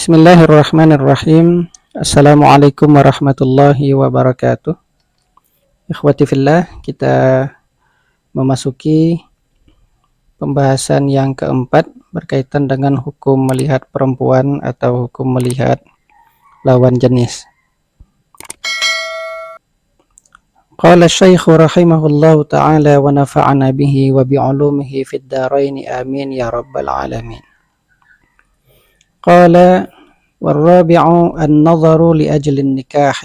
Bismillahirrahmanirrahim. Assalamualaikum warahmatullahi wabarakatuh. Ikhwati fillah, kita memasuki pembahasan yang keempat berkaitan dengan hukum melihat perempuan atau hukum melihat lawan jenis. Qala Syekh rahimahullahu ta'ala wa nafa'ana bihi wa bi'ulumihi fid darain amin ya rabbal alamin. Qala والرابع النظر لأجل النكاح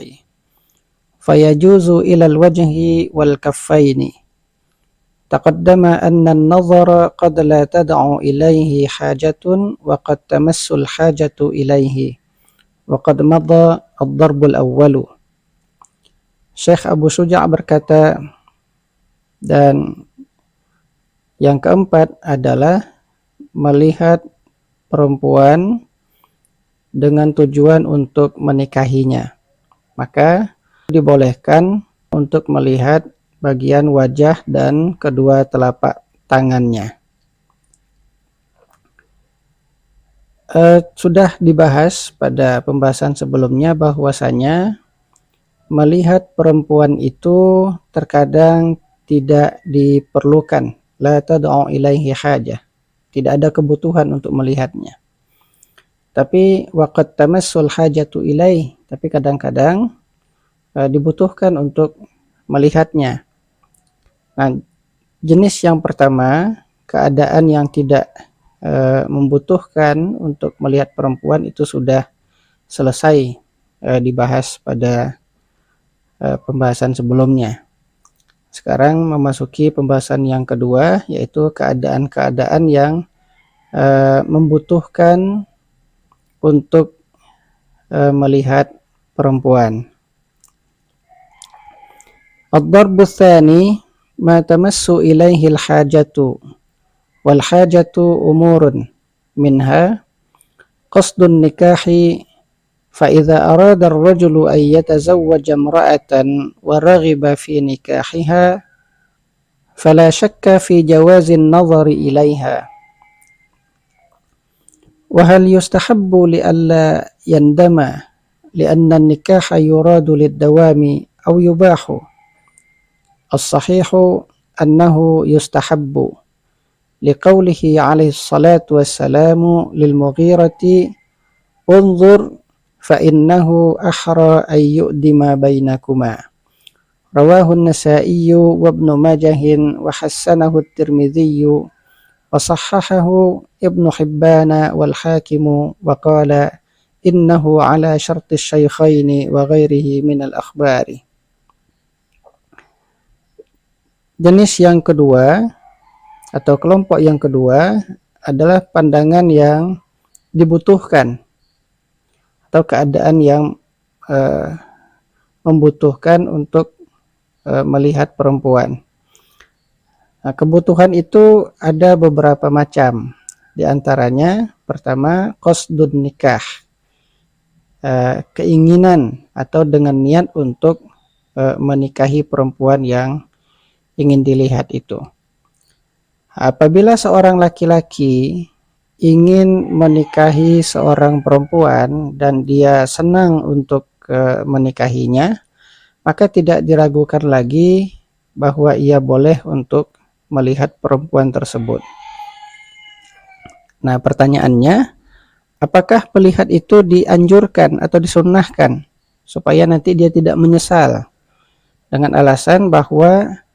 فيجوز إلى الوجه والكفين تقدم أن النظر قد لا تدع إليه حاجة وقد تمس الحاجة إليه وقد مضى الضرب الأول. Syekh Abu Syuja' berkata, dan yang keempat adalah melihat perempuan dengan tujuan untuk menikahinya, maka dibolehkan untuk melihat bagian wajah dan kedua telapak tangannya. Sudah dibahas pada pembahasan sebelumnya bahwasanya melihat perempuan itu terkadang tidak diperlukan, la tad'u ilaihi hajah, tidak ada kebutuhan untuk melihatnya. Tapi waqad tamassul hajatu ilaih, tapi kadang-kadang dibutuhkan untuk melihatnya. Nah, jenis yang pertama, keadaan yang tidak membutuhkan untuk melihat perempuan itu sudah selesai dibahas pada pembahasan sebelumnya. Sekarang memasuki pembahasan yang kedua, yaitu keadaan-keadaan yang membutuhkan untuk melihat perempuan. Ad-darbu tsani ma tamassu ilaihi al-hajatu wal hajatu umurun minha qasdun nikahi fa idza arada ar-rajulu an yatazawwaja imra'atan wa raghiba fi nikahiha fala shakka fi jawazi an-nazari ilaiha. وهل يستحب لئلا يندم لأن النكاح يراد للدوام أو يباح؟ الصحيح أنه يستحب لقوله عليه الصلاة والسلام للمغيرة انظر فإنه أحرى أن يؤدم بينكما. رواه النسائي وابن ماجه وحسنه الترمذي وصححه ابن حبان والحاكم وقال إنه على شرط الشيخين وغيره من الأخبار. Jenis yang kedua atau kelompok yang kedua adalah pandangan yang dibutuhkan atau keadaan yang membutuhkan untuk melihat perempuan. Nah, kebutuhan itu ada beberapa macam. Di antaranya, pertama, qasdun nikah, keinginan atau dengan niat untuk menikahi perempuan yang ingin dilihat itu. Apabila seorang laki-laki ingin menikahi seorang perempuan dan dia senang untuk menikahinya, maka tidak diragukan lagi bahwa ia boleh untuk melihat perempuan tersebut. Nah, pertanyaannya, apakah melihat itu dianjurkan atau disunnahkan supaya nanti dia tidak menyesal dengan alasan bahwa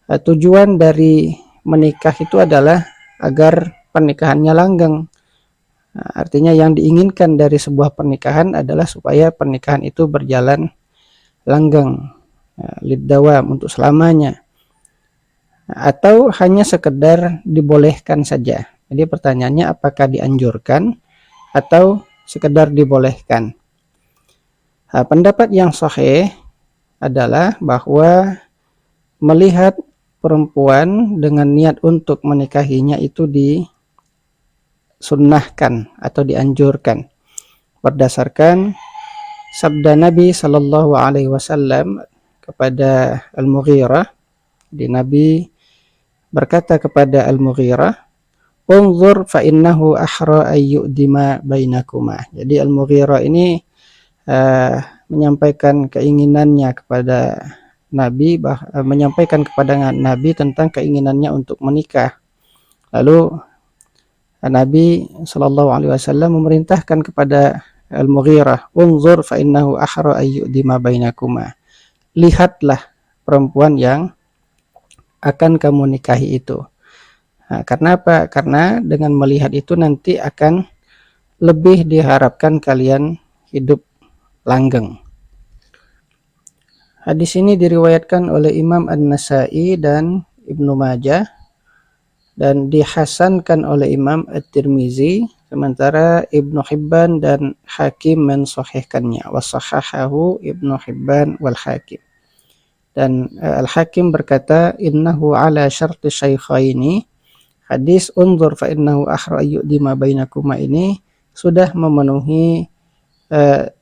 tujuan dari menikah itu adalah agar pernikahannya langgeng. Nah, artinya yang diinginkan dari sebuah pernikahan adalah supaya pernikahan itu berjalan langgeng, liddawam, untuk selamanya, atau hanya sekedar dibolehkan saja. Jadi pertanyaannya, apakah dianjurkan atau sekedar dibolehkan? Nah, pendapat yang sahih adalah bahwa melihat perempuan dengan niat untuk menikahinya itu disunnahkan atau dianjurkan berdasarkan sabda Nabi Shallallahu Alaihi Wasallam kepada Al-Mughirah. Di Nabi berkata kepada Al-Mughirah, unzur fa innahu ahra ay yu'dima bainakuma. Jadi Al-Mughirah ini menyampaikan keinginannya kepada Nabi, menyampaikan kepada Nabi tentang keinginannya untuk menikah. Lalu Nabi Shallallahu Alaihi Wasallam memerintahkan kepada Al-Mughirah, unzur fa innahu ahra ay yu'dima bainakuma. Lihatlah perempuan yang akan kamu nikahi itu. Nah, karena apa? Karena dengan melihat itu nanti akan lebih diharapkan kalian hidup langgeng. Hadis ini diriwayatkan oleh Imam An-Nasa'i dan Ibnu Majah dan dihasankan oleh Imam At-Tirmizi, sementara Ibnu Hibban dan Hakim mensahihkannya. Wasahahahu Ibnu Hibban wal Hakim. Dan Al-Hakim berkata, innahu ala syarti syaikhaini. Hadis unzur fa innahu ahra yu'dima bainakuma ini sudah memenuhi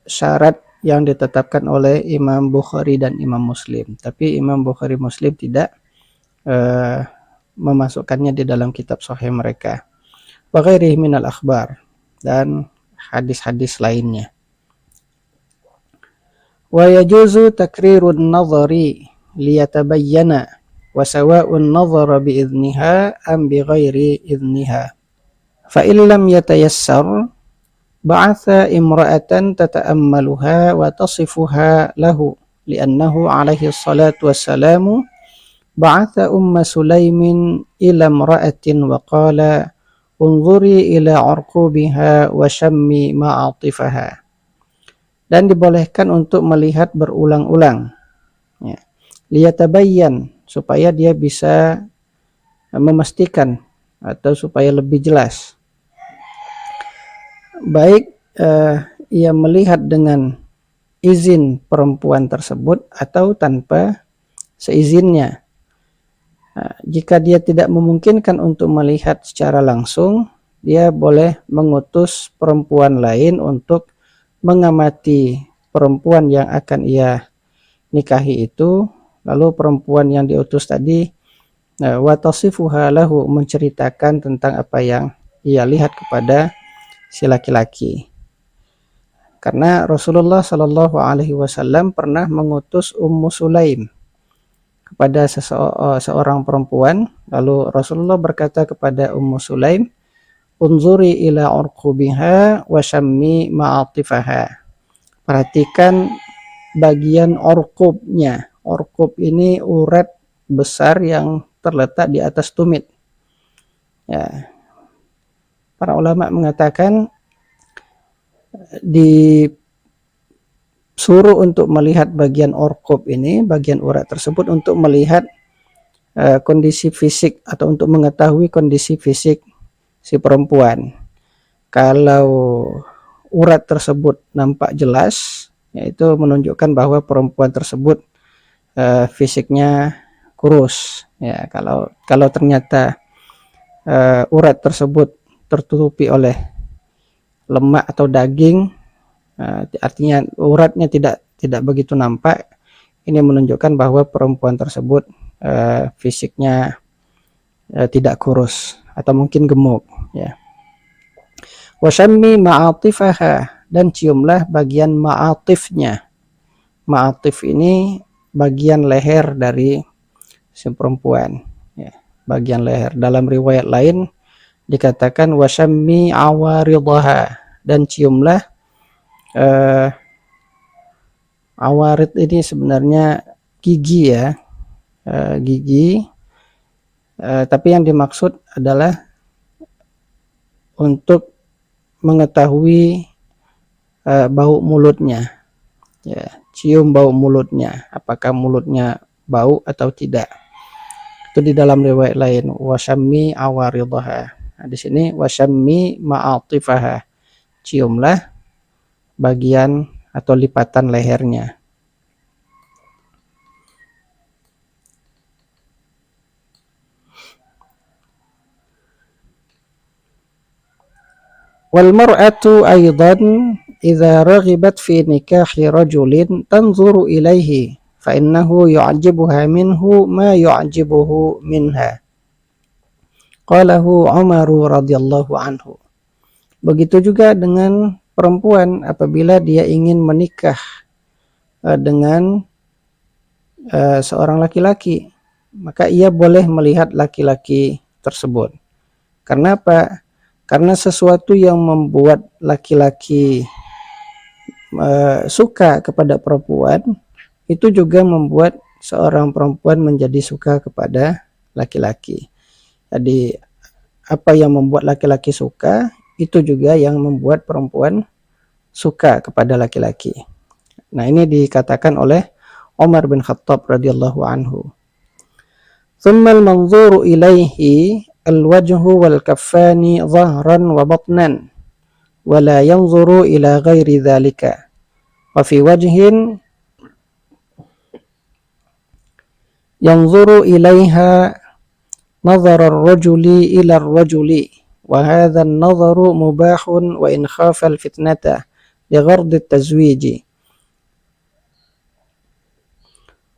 syarat yang ditetapkan oleh Imam Bukhari dan Imam Muslim. Tapi Imam Bukhari Muslim tidak memasukkannya di dalam kitab sahih mereka. Wa ghairihi minal akhbar, dan hadis-hadis lainnya. Wa yajuzu takrirun nadhari liyatabayyana wa sawa'un nadhara bi'idniha am bighairi idniha. Fa illam yatayassar ba'atha imra'atan tata'ammaluha wa tasifuha lahu li'annahu alaihi salatu wassalamu ba'atha umma Sulaimin ila imra'atin wa qala unzuri ila urqubiha wa syammi ma'atifaha. Dan dibolehkan untuk melihat berulang-ulang, ya, liyatabayyan, supaya dia bisa memastikan atau supaya lebih jelas. Baik ia melihat dengan izin perempuan tersebut atau tanpa seizinnya. Jika dia tidak memungkinkan untuk melihat secara langsung, dia boleh mengutus perempuan lain untuk mengamati perempuan yang akan ia nikahi itu. Lalu perempuan yang diutus tadi wa tasifuha lahu, menceritakan tentang apa yang ia lihat kepada si laki-laki. Karena Rasulullah Shallallahu Alaihi Wasallam pernah mengutus Ummu Sulaim kepada seorang perempuan. Lalu Rasulullah berkata kepada Ummu Sulaim, unzuri ila urqubiha wa syammi ma'atifaha. Perhatikan bagian urqubnya. Urqub ini urat besar yang terletak di atas tumit. Ya. Para ulama mengatakan disuruh untuk melihat bagian urqub ini, bagian urat tersebut, untuk melihat kondisi fisik atau untuk mengetahui kondisi fisik si perempuan. Kalau urat tersebut nampak jelas, yaitu menunjukkan bahwa perempuan tersebut fisiknya kurus. Ya, kalau ternyata urat tersebut tertutupi oleh lemak atau daging, artinya uratnya tidak begitu nampak, ini menunjukkan bahwa perempuan tersebut fisiknya tidak kurus atau mungkin gemuk, ya. Wasyammi ma'atifaha, dan ciumlah bagian ma'atifnya. Ma'atif ini bagian leher dari si perempuan, ya, bagian leher. Dalam riwayat lain dikatakan wasyammi awaridaha, dan ciumlah awarid ini sebenarnya gigi, ya, gigi, tapi yang dimaksud adalah untuk mengetahui bau mulutnya, ya, cium bau mulutnya, apakah mulutnya bau atau tidak. Itu di dalam riwayat lain wasyammi awaridaha. Nah, di sini wasyammi ma'atifaha, ciumlah bagian atau lipatan lehernya. Wal mar'atu aidan idza raghibat fi nikahi rajulin tanzuru ilaihi fa innahu yu'jibuha minhu ma yu'jibuhu minha. qalahu Umaru radhiyallahu anhu. Begitu juga dengan perempuan apabila dia ingin menikah dengan seorang laki-laki, maka ia boleh melihat laki-laki tersebut. Karena apa? Karena sesuatu yang membuat laki-laki suka kepada perempuan, itu juga membuat seorang perempuan menjadi suka kepada laki-laki. Jadi apa yang membuat laki-laki suka, itu juga yang membuat perempuan suka kepada laki-laki. Nah, ini dikatakan oleh Umar bin Khattab radhiyallahu anhu. Thumma al-manzuru ilaihi al-wajhu wal kaffani dhahran wa batnan wa la yanzuru ila ghairi dhalika. Wa fi wajhin yanzuru ilaiha nazar ar-rajuli ila ar-rajuli wa hadha an-nazaru mubahun wa in khafa al-fitnata li ghardi at-tazwiji.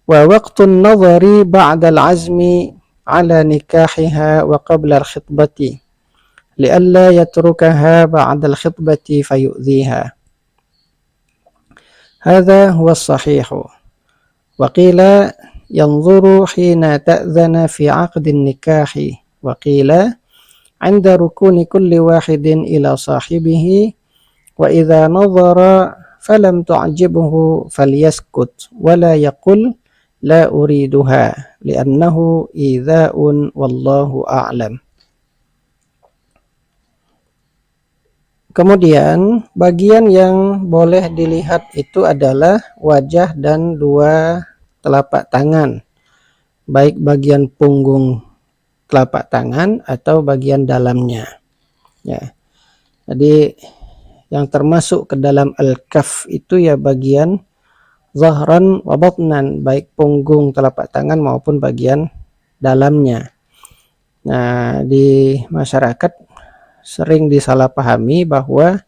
Wa waqtun nazari ba'da al-'azmi ala nikahiha wa qabla al-khitbati li'alla yatrukaha ba'da al-khitbati fayu'dhiha. Hadha huwa as-sahihu. Wa qila yanzuru hina ta'dhana fi 'aqdi an-nikahi wa qila 'inda rukuni kulli wahidin ila sahibihi wa idza nazara falam tu'jibhu falyaskut wa la yaqul la uriduha li'annahu idza'un wallahu a'lam. Kemudian bagian yang boleh dilihat itu adalah wajah dan dua telapak tangan, baik bagian punggung telapak tangan atau bagian dalamnya. Ya. Jadi yang termasuk ke dalam al-kaf itu ya bagian zahran wa batnan, baik punggung telapak tangan maupun bagian dalamnya. Nah, di masyarakat sering disalahpahami bahwa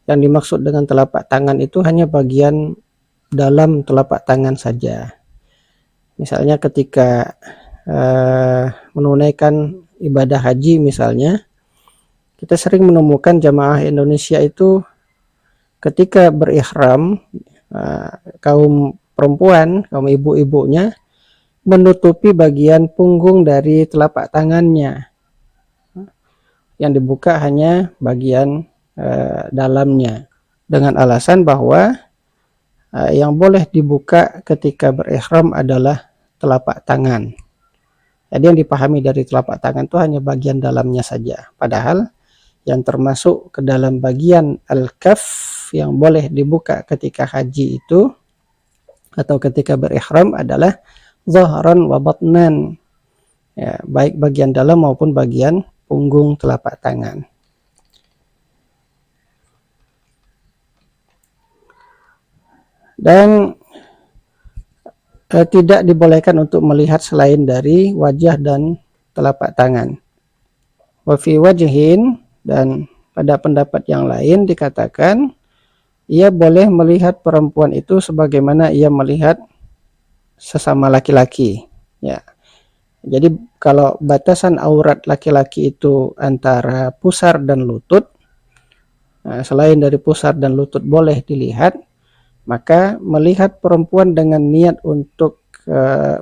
yang dimaksud dengan telapak tangan itu hanya bagian dalam telapak tangan saja. Misalnya ketika menunaikan ibadah haji misalnya, kita sering menemukan jamaah Indonesia itu ketika berihram, kaum perempuan, kaum ibu-ibunya menutupi bagian punggung dari telapak tangannya. Yang dibuka hanya bagian dalamnya, dengan alasan bahwa yang boleh dibuka ketika berihram adalah telapak tangan. Jadi yang dipahami dari telapak tangan itu hanya bagian dalamnya saja. Padahal yang termasuk ke dalam bagian al-kaf yang boleh dibuka ketika haji itu atau ketika berihram adalah zahran wa batnan. Ya, baik bagian dalam maupun bagian punggung telapak tangan. Dan tidak dibolehkan untuk melihat selain dari wajah dan telapak tangan. Wa fi wajhin, dan pada pendapat yang lain dikatakan ia boleh melihat perempuan itu sebagaimana ia melihat sesama laki-laki. Ya. Jadi kalau batasan aurat laki-laki itu antara pusar dan lutut, selain dari pusar dan lutut boleh dilihat, maka melihat perempuan dengan niat untuk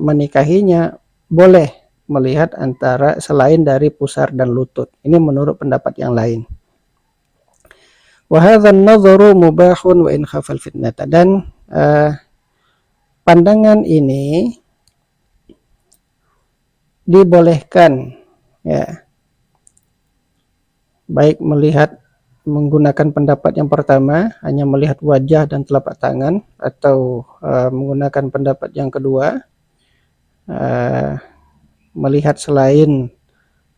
menikahinya boleh melihat antara selain dari pusar dan lutut. Ini menurut pendapat yang lain. Wa hadzal nadharu mubahun wa in khafal fitnata, dan pandangan ini dibolehkan, ya, baik melihat menggunakan pendapat yang pertama hanya melihat wajah dan telapak tangan, atau menggunakan pendapat yang kedua melihat selain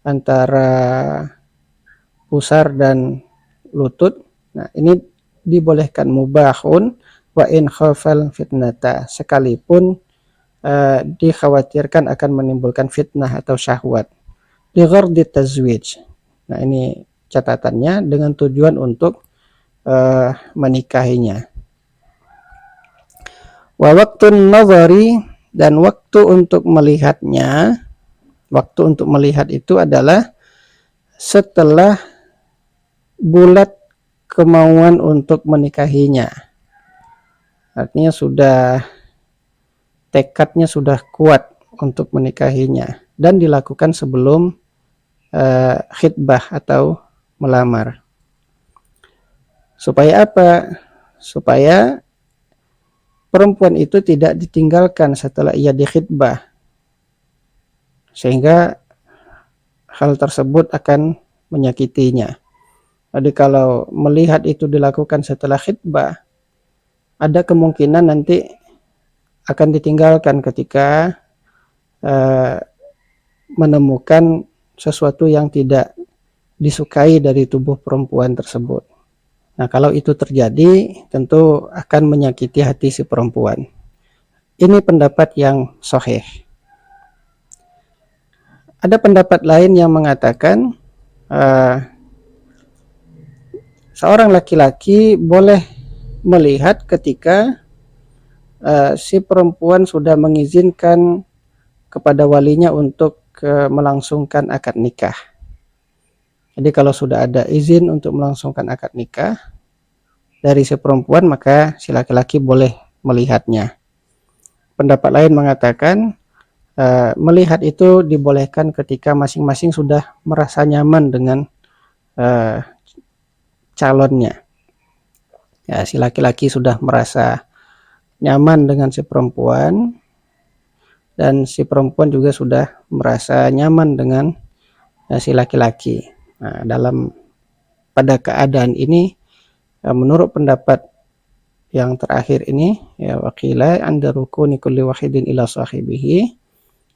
antara pusar dan lutut. Nah, ini dibolehkan mubahun wa in khafal fitnata, sekalipun dikhawatirkan akan menimbulkan fitnah atau syahwat. Li ghardi tazwij. Nah, ini catatannya dengan tujuan untuk menikahinya. Wa waqtun nazari, dan waktu untuk melihatnya, waktu untuk melihat itu adalah setelah bulat kemauan untuk menikahinya. Artinya tekadnya sudah kuat untuk menikahinya dan dilakukan sebelum khitbah atau melamar. Supaya apa? Supaya perempuan itu tidak ditinggalkan setelah ia dikhitbah, sehingga hal tersebut akan menyakitinya. Jadi kalau melihat itu dilakukan setelah khitbah, ada kemungkinan nanti akan ditinggalkan ketika menemukan sesuatu yang tidak disukai dari tubuh perempuan tersebut. Nah, kalau itu terjadi, tentu akan menyakiti hati si perempuan. Ini pendapat yang sahih. Ada pendapat lain yang mengatakan seorang laki-laki boleh melihat ketika si perempuan sudah mengizinkan kepada walinya untuk melangsungkan akad nikah. Jadi kalau sudah ada izin untuk melangsungkan akad nikah dari si perempuan, maka si laki-laki boleh melihatnya. Pendapat lain mengatakan melihat itu dibolehkan ketika masing-masing sudah merasa nyaman dengan calonnya. Ya, si laki-laki sudah merasa nyaman dengan si perempuan, dan si perempuan juga sudah merasa nyaman dengan si laki-laki. Nah, pada keadaan ini, menurut pendapat yang terakhir ini, ya waqila anda rukuni kulli wahidin ila sahibihi,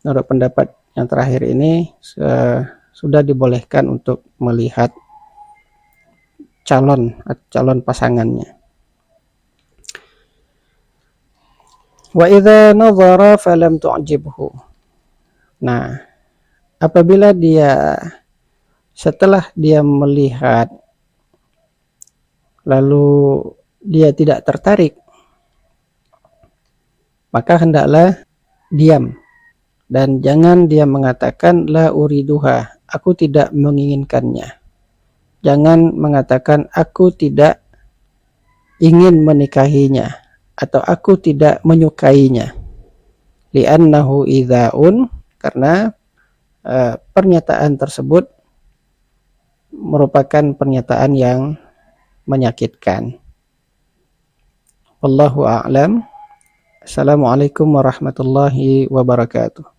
menurut pendapat yang terakhir ini sudah dibolehkan untuk melihat calon pasangannya. Wa idza nadhara falam tu'jibhu. Nah, apabila setelah dia melihat lalu dia tidak tertarik, maka hendaklah diam dan jangan dia mengatakan la uriduha, aku tidak menginginkannya. Jangan mengatakan aku tidak ingin menikahinya atau aku tidak menyukainya. Li'annahu idza'un, karena pernyataan tersebut merupakan pernyataan yang menyakitkan. Wallahu a'lam. Assalamualaikum warahmatullahi wabarakatuh.